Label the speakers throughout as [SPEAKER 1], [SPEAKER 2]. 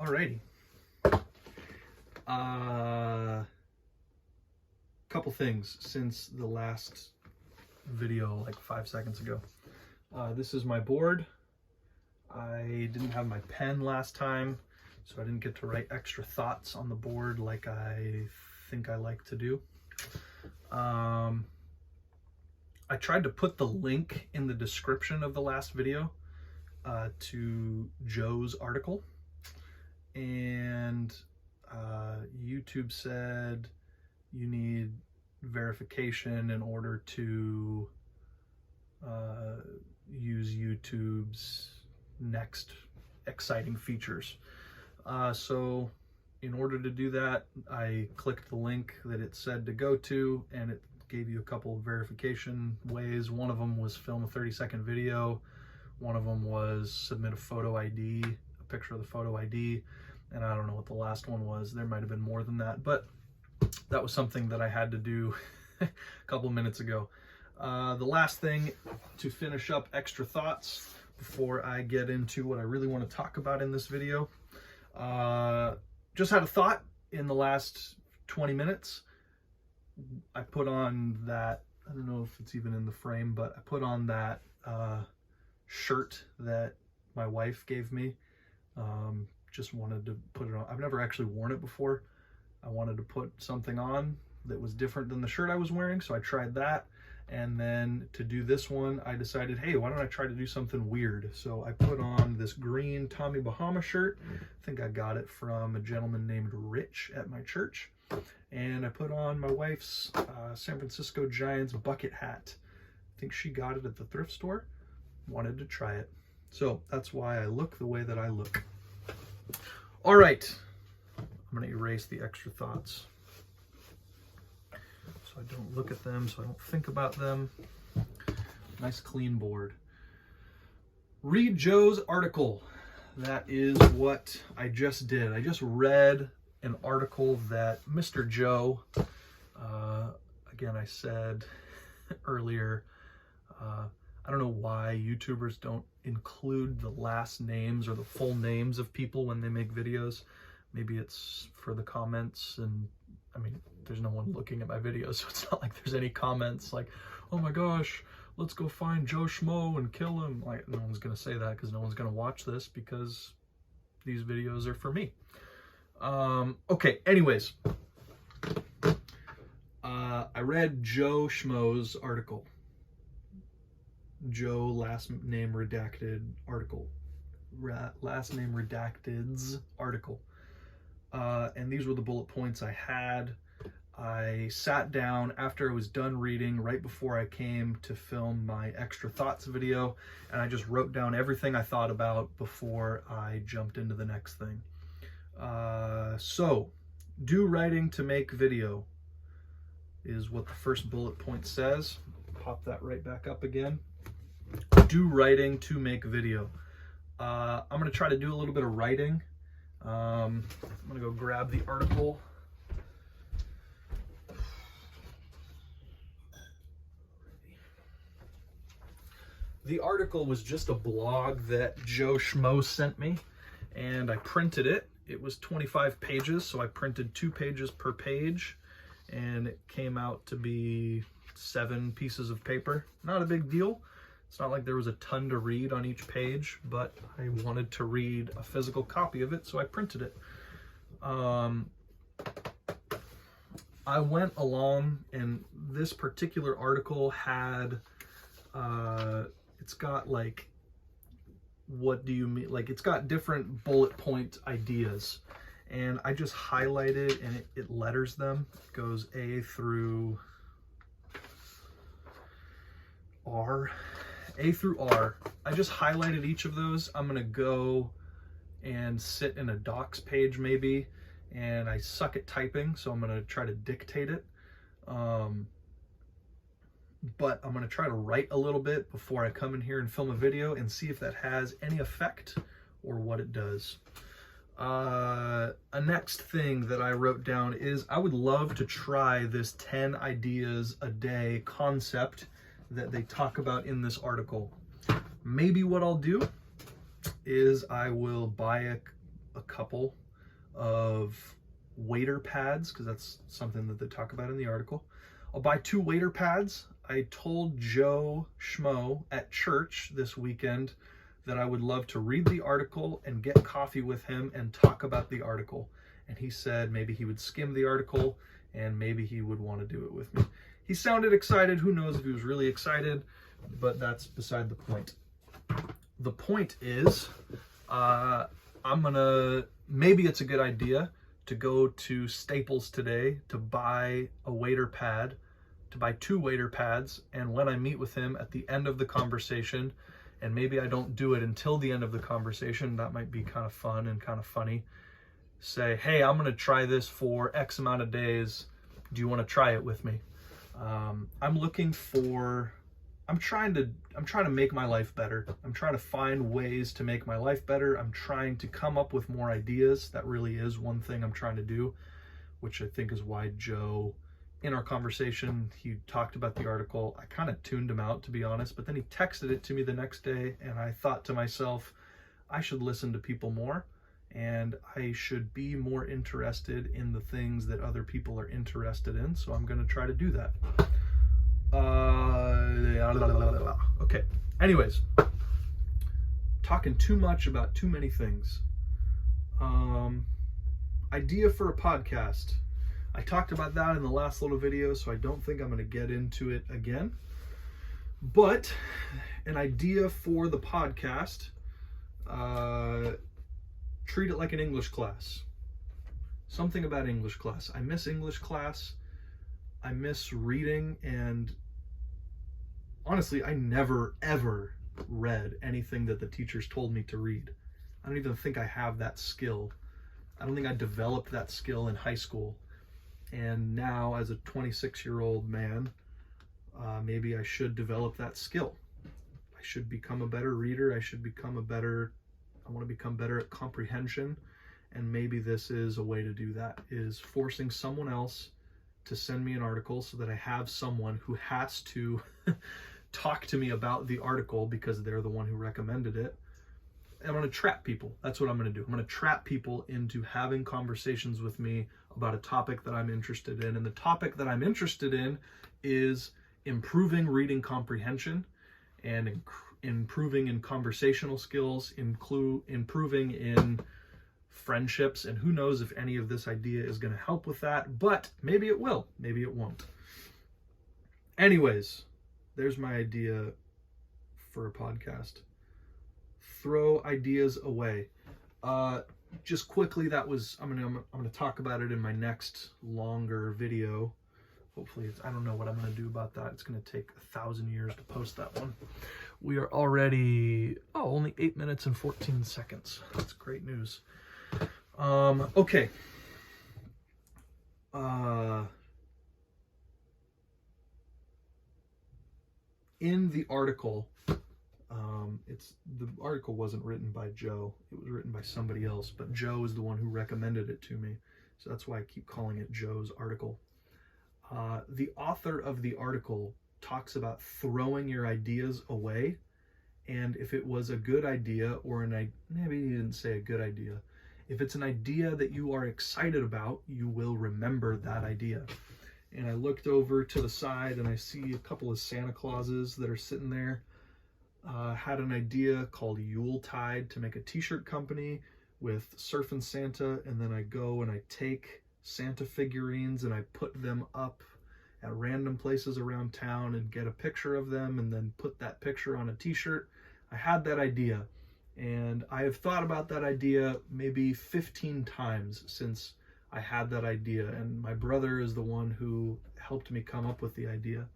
[SPEAKER 1] Alrighty. Couple things since the last video, like 5 seconds ago. This is my board. I didn't have my pen last time, so I didn't get to write extra thoughts on the board like I think I like to do. I tried to put the link in the description of the last video to Joe's article, and YouTube said you need verification in order to use YouTube's next exciting features. So in order to do that, I clicked the link that it said to go to, and it gave you a couple of verification ways. One of them was film a 30-second video. One of them was submit a photo ID, a picture of the photo ID. And I don't know what the last one was. There might have been more than that, but that was something that I had to do a couple of minutes ago. The last thing to finish up extra thoughts before I get into what I really want to talk about in this video. Just had a thought in the last 20 minutes. I put on that, I don't know if it's even in the frame, but I put on that shirt that my wife gave me. Just wanted to put it on. I've never actually worn it before. I wanted to put something on that was different than the shirt I was wearing, so I tried that. And then to do this one, I decided, hey, why don't I try to do something weird? So I put on this green Tommy Bahama shirt. I think I got it from a gentleman named Rich at my church. And I put on my wife's San Francisco Giants bucket hat. I think she got it at the thrift store. Wanted to try it. So that's why I look the way that I look. All right. I'm going to erase the extra thoughts so I don't look at them, so I don't think about them. Nice clean board. Read Joe's article. That is what I just did. I just read an article that Mr. Joe, again, I said earlier, I don't know why YouTubers don't include the last names or the full names of people when they make videos. Maybe it's for the comments, and I mean, there's no one looking at my videos, so it's not like there's any comments like, oh my gosh, let's go find Joe Schmo and kill him. Like, no one's gonna say that because no one's gonna watch this because these videos are for me. Okay, anyways, I read Joe Schmo's article. Joe last name redacted article. Last name redacted's article. And these were the bullet points I had. I sat down after I was done reading, right before I came to film my extra thoughts video, and I just wrote down everything I thought about before I jumped into the next thing. So, do writing to make video is what the first bullet point says. Pop that right back up again. Do writing to make video. I'm going to try to do a little bit of writing. I'm going to go grab the article. The article was just a blog that Joe Schmo sent me, and I printed it. It was 25 pages, so I printed 2 pages per page, and it came out to be 7 pieces of paper. Not a big deal. It's not like there was a ton to read on each page, but I wanted to read a physical copy of it, so I printed it. I went along, and this particular article had, it's got like, what do you mean? Like, it's got different bullet point ideas, and I just highlighted and it letters them. It goes A through R. A through R. I just highlighted each of those. I'm going to go and sit in a docs page maybe, and I suck at typing, so I'm going to try to dictate it. But I'm going to try to write a little bit before I come in here and film a video and see if that has any effect or what it does. A next thing that I wrote down is I would love to try this 10 ideas a day concept that they talk about in this article. Maybe what I'll do is I will buy a couple of waiter pads, because that's something that they talk about in the article. I'll buy 2 waiter pads. I told Joe Schmo at church this weekend that I would love to read the article and get coffee with him and talk about the article. And he said maybe he would skim the article and maybe he would want to do it with me. He sounded excited. Who knows if he was really excited, but that's beside the point. The point is, maybe it's a good idea to go to Staples today to buy a waiter pad, to buy 2 waiter pads, and when I meet with him at the end of the conversation, and maybe I don't do it until the end of the conversation, that might be kind of fun and kind of funny, say, hey, I'm going to try this for X amount of days. Do you want to try it with me? I'm trying to make my life better. I'm trying to find ways to make my life better. I'm trying to come up with more ideas. That really is one thing I'm trying to do, which I think is why Joe, in our conversation, he talked about the article. I kind of tuned him out, to be honest, but then he texted it to me the next day, and I thought to myself, I should listen to people more, and I should be more interested in the things that other people are interested in, so I'm going to try to do that. Okay, anyways, talking too much about too many things. Idea for a podcast. I talked about that in the last little video, so I don't think I'm going to get into it again. But an idea for the podcast, treat it like an English class. Something about English class. I miss English class. I miss reading, and honestly, I never, ever read anything that the teachers told me to read. I don't even think I have that skill. I don't think I developed that skill in high school. And now, as a 26-year-old man, maybe I should develop that skill. I should become a better reader. I want to become better at comprehension. And maybe this is a way to do that, is forcing someone else to send me an article so that I have someone who has to talk to me about the article because they're the one who recommended it. I'm going to trap people. That's what I'm going to do. I'm going to trap people into having conversations with me about a topic that I'm interested in. And the topic that I'm interested in is improving reading comprehension and improving in conversational skills, improving in friendships, and who knows if any of this idea is going to help with that, but maybe it will, maybe it won't. Anyways, there's my idea for a podcast. Throw ideas away. Just quickly, I'm gonna talk about it in my next longer video. Hopefully, I don't know what I'm gonna do about that. It's gonna take 1,000 years to post that one. We are already, only 8 minutes and 14 seconds. That's great news. Okay. In the article, the article wasn't written by Joe. It was written by somebody else, but Joe is the one who recommended it to me. So that's why I keep calling it Joe's article. The author of the article talks about throwing your ideas away. And if it was a good idea, or maybe he didn't say a good idea. If it's an idea that you are excited about, you will remember that idea. And I looked over to the side and I see a couple of Santa Clauses that are sitting there. Had an idea called Yuletide to make a t-shirt company with Surfin' Santa, and then I go and I take Santa figurines and I put them up at random places around town and get a picture of them and then put that picture on a t-shirt. I had that idea, and I have thought about that idea maybe 15 times since I had that idea, and my brother is the one who helped me come up with the idea.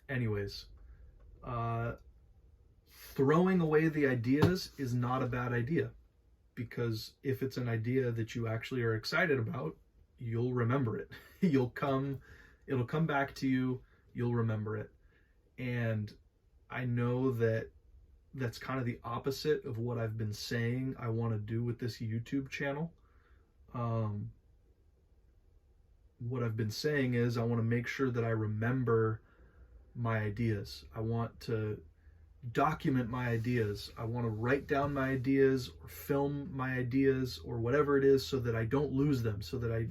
[SPEAKER 1] Anyways, throwing away the ideas is not a bad idea, because if it's an idea that you actually are excited about, you'll remember it. It'll come back to you, you'll remember it. And I know that that's kind of the opposite of what I've been saying I want to do with this YouTube channel. What I've been saying is I want to make sure that I remember my ideas. I want to document my ideas. I want to write down my ideas or film my ideas or whatever it is so that I don't lose them, so that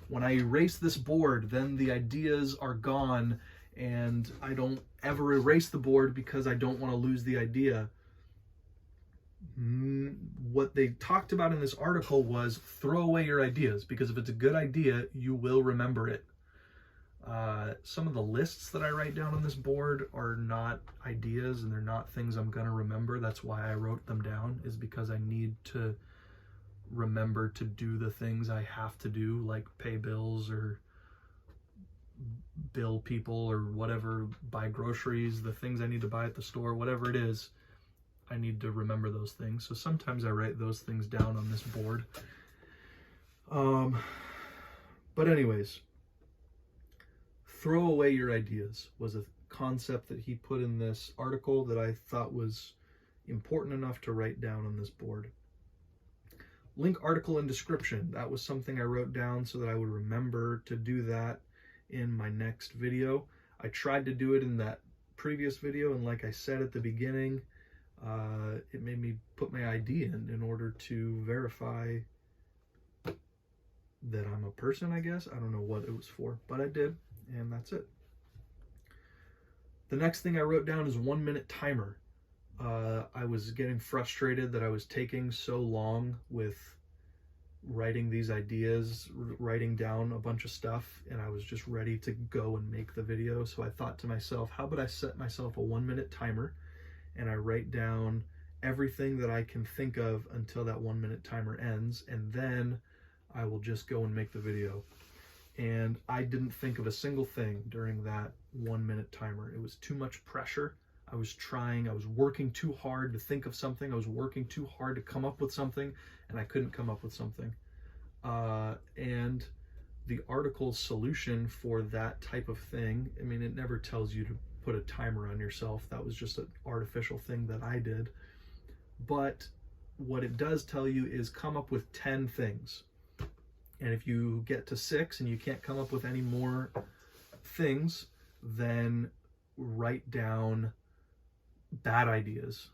[SPEAKER 1] when I erase this board, then the ideas are gone and I don't ever erase the board because I don't want to lose the idea. What they talked about in this article was throw away your ideas, because if it's a good idea, you will remember it. Some of the lists that I write down on this board are not ideas and they're not things I'm going to remember. That's why I wrote them down, is because I need to remember to do the things I have to do, like pay bills or bill people or whatever, buy groceries, the things I need to buy at the store, whatever it is. I need to remember those things. So sometimes I write those things down on this board. But anyways, throw away your ideas was a concept that he put in this article that I thought was important enough to write down on this board. Link article in description. That was something I wrote down so that I would remember to do that in my next video. I tried to do it in that previous video, and like I said at the beginning, it made me put my ID in order to verify that I'm a person, I guess. I don't know what it was for, but I did, and that's it. The next thing I wrote down is 1 minute timer. I was getting frustrated that I was taking so long with writing these ideas, writing down a bunch of stuff, and I was just ready to go and make the video. So I thought to myself, how about I set myself a 1 minute timer and I write down everything that I can think of until that 1 minute timer ends, and then I will just go and make the video. And I didn't think of a single thing during that 1 minute timer. It was too much pressure. I was working too hard to think of something. I was working too hard to come up with something, and I couldn't come up with something. And the article's solution for that type of thing, I mean, it never tells you to put a timer on yourself. That was just an artificial thing that I did. But what it does tell you is come up with 10 things. And if you get to 6 and you can't come up with any more things, then write down bad ideas.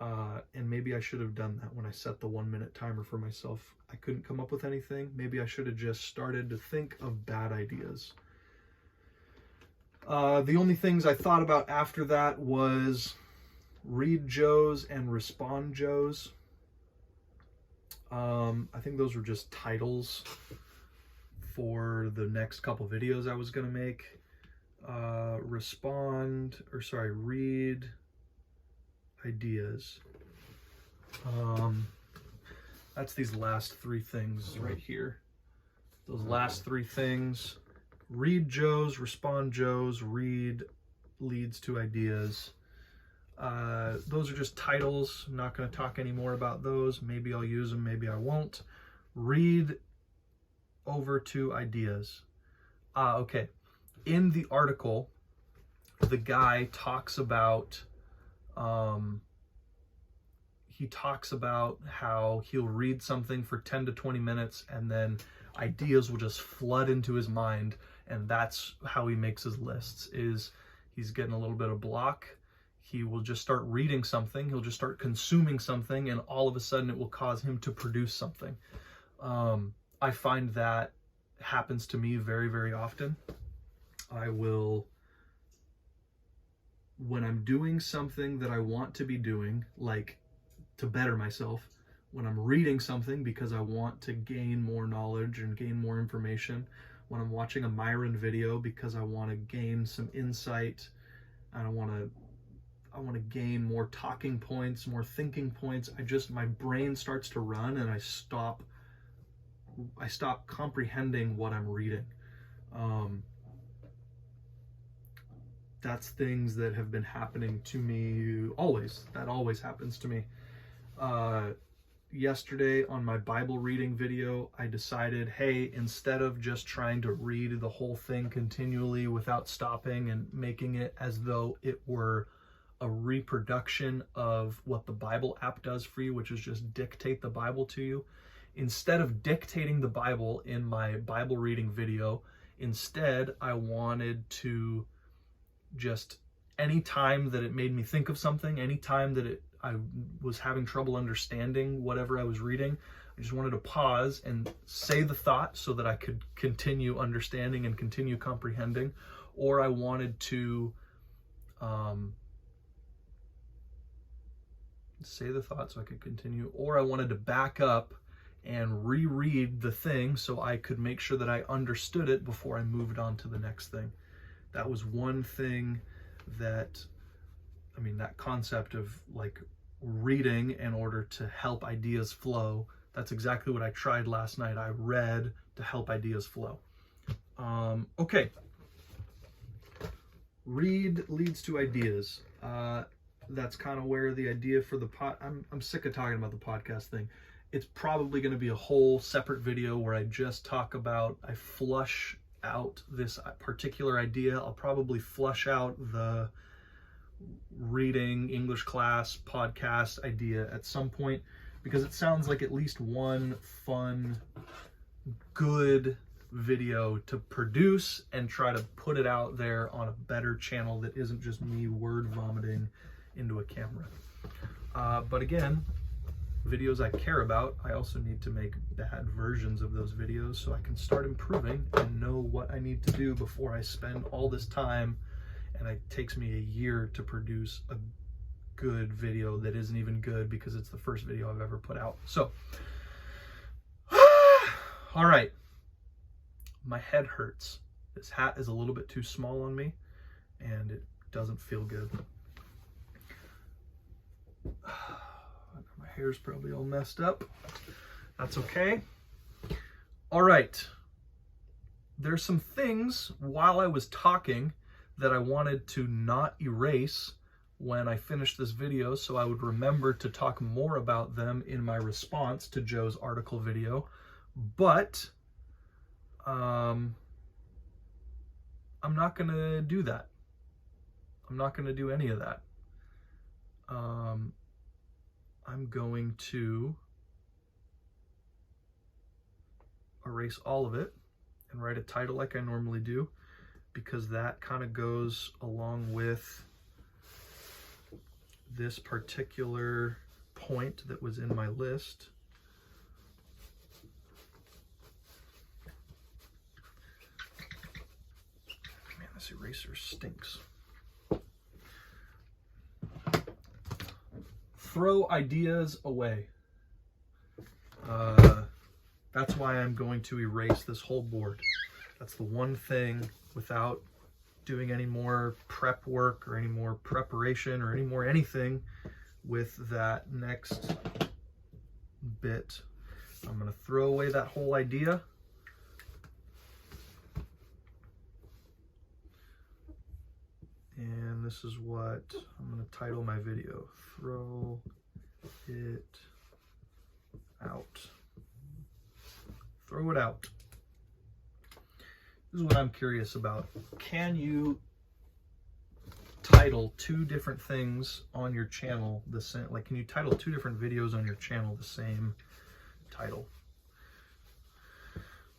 [SPEAKER 1] And maybe I should have done that when I set the 1 minute timer for myself. I couldn't come up with anything. Maybe I should have just started to think of bad ideas. The only things I thought about after that was read Joe's and respond Joe's. I think those were just titles for the next couple videos I was going to make. Read ideas. That's these last 3 things right here. Those last 3 things. Read Joe's, respond Joe's, read leads to ideas. Those are just titles. I'm not going to talk any more about those. Maybe I'll use them, maybe I won't. Read over to ideas. Okay. In the article, the guy talks about how he'll read something for 10 to 20 minutes and then ideas will just flood into his mind, and that's how he makes his lists. Is he's getting a little bit of block, he will just start reading something, he'll just start consuming something, and all of a sudden it will cause him to produce something. I find that happens to me very, very often. When I'm doing something that I want to be doing, like to better myself, when I'm reading something because I want to gain more knowledge and gain more information, when I'm watching a Myron video because I want to gain some insight, and I want to gain more talking points, more thinking points, my brain starts to run and I stop comprehending what I'm reading. That's things that have been happening to me always. That always happens to me. Yesterday on my Bible reading video, I decided, hey, instead of just trying to read the whole thing continually without stopping and making it as though it were a reproduction of what the Bible app does for you, which is just dictate the Bible to you, instead of dictating the Bible in my Bible reading video, instead I wanted to just any time that it made me think of something, any time that I was having trouble understanding whatever I was reading, I just wanted to pause and say the thought so that I could continue understanding and continue comprehending, or I wanted to say the thought so I could continue, or I wanted to back up and reread the thing so I could make sure that I understood it before I moved on to the next thing. That was one thing that, I mean, that concept of like reading in order to help ideas flow, that's exactly what I tried last night. I read to help ideas flow. Okay. Read leads to ideas. That's kind of where the idea for the I'm sick of talking about the podcast thing. It's probably going to be a whole separate video where I just talk about, I flush out this particular idea. I'll probably flush out the reading English class podcast idea at some point, because it sounds like at least one fun, good video to produce and try to put it out there on a better channel that isn't just me word vomiting into a camera. But again, videos I care about, I also need to make bad versions of those videos so I can start improving and know what I need to do before I spend all this time and it takes me a year to produce a good video that isn't even good because it's the first video I've ever put out. So, all right, my head hurts. This hat is a little bit too small on me and it doesn't feel good. My hair's probably all messed up. That's okay. All right. There's some things while I was talking that I wanted to not erase when I finished this video, so I would remember to talk more about them in my response to Joe's article video. But I'm not going to do that. I'm not going to do any of that. I'm going to erase all of it and write a title like I normally do, because that kind of goes along with this particular point that was in my list. Man, this eraser stinks. Throw ideas away. That's why I'm going to erase this whole board. That's the one thing, without doing any more prep work or any more preparation or any more anything with that next bit. I'm going to throw away that whole idea. And this is what I'm going to title my video. Throw it out. Throw it out. This is what I'm curious about. Can you title two different things on your channel the same? Like, can you title two different videos on your channel the same title?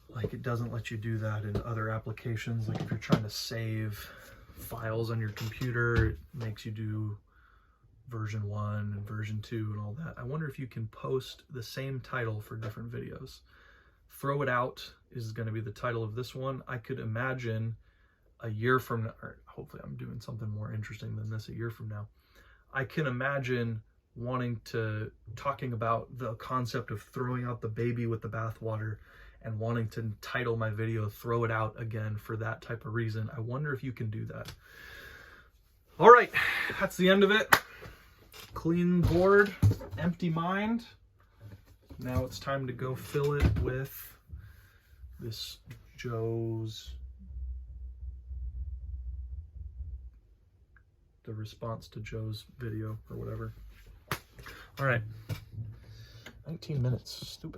[SPEAKER 1] Like, it doesn't let you do that in other applications. Like, if you're trying to save files on your computer, it makes you do version 1 and version 2 and all that. I wonder if you can post the same title for different videos. Throw It Out is going to be the title of this one. I could imagine a year from now, or hopefully I'm doing something more interesting than this a year from now. I can imagine talking about the concept of throwing out the baby with the bathwater and wanting to title my video Throw It Out again for that type of reason. I wonder if you can do that. All right, that's the end of it. Clean board, empty mind. Now it's time to go fill it with this the response to Joe's video or whatever. All right, 19 minutes, stupid.